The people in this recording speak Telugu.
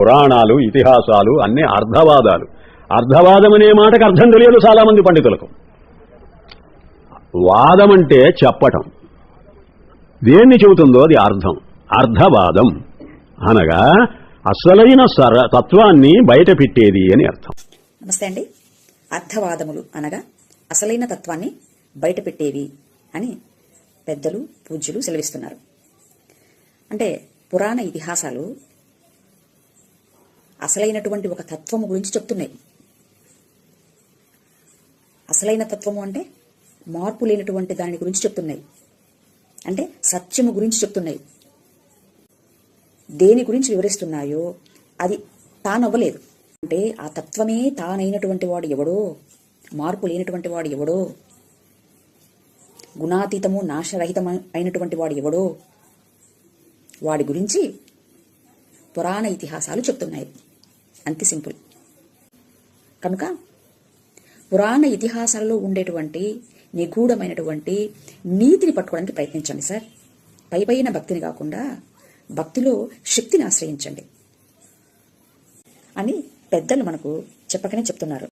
పురాణాలు ఇతిహాసాలు అన్నీ అర్ధవాదాలు. అర్ధవాదం అనే మాటకు అర్థం తెలియదు చాలా మంది పండితులకు. వాదం అంటే చెప్పటం, దేన్ని చెబుతుందో అది అర్థం. అర్ధవాదం అనగా అసలైన తత్వాన్ని బయట పెట్టేది అని అర్థం. నమస్తే అండి. అర్ధవాదములు అనగా అసలైన తత్వాన్ని బయట పెట్టేవి అని పెద్దలు పూజ్యులు సెలవిస్తున్నారు. అంటే పురాణ ఇతిహాసాలు అసలైనటువంటి ఒక తత్వము గురించి చెప్తున్నాయి. అసలైన తత్వము అంటే మార్పు లేనటువంటి దాని గురించి చెప్తున్నాయి. అంటే సత్యము గురించి చెప్తున్నాయి. దేని గురించి వివరిస్తున్నాయో అది తానవ్వలేదు. అంటే ఆ తత్వమే తానైనటువంటి వాడు ఎవడో, మార్పు లేనటువంటి వాడు ఎవడో, గుణాతీతము నాశరహితం అయినటువంటి వాడు ఎవడో, వాడి గురించి పురాణ ఇతిహాసాలు చెప్తున్నాయి. అంతే సింపుల్. కనుక పురాణ ఇతిహాసాలలో ఉండేటువంటి నిగూఢమైనటువంటి నీతిని పట్టుకోవడానికి ప్రయత్నించండి సార్. పైపైన భక్తిని కాకుండా భక్తిలో శక్తిని ఆశ్రయించండి అని పెద్దలు మనకు చెప్పకనే చెప్తున్నారు.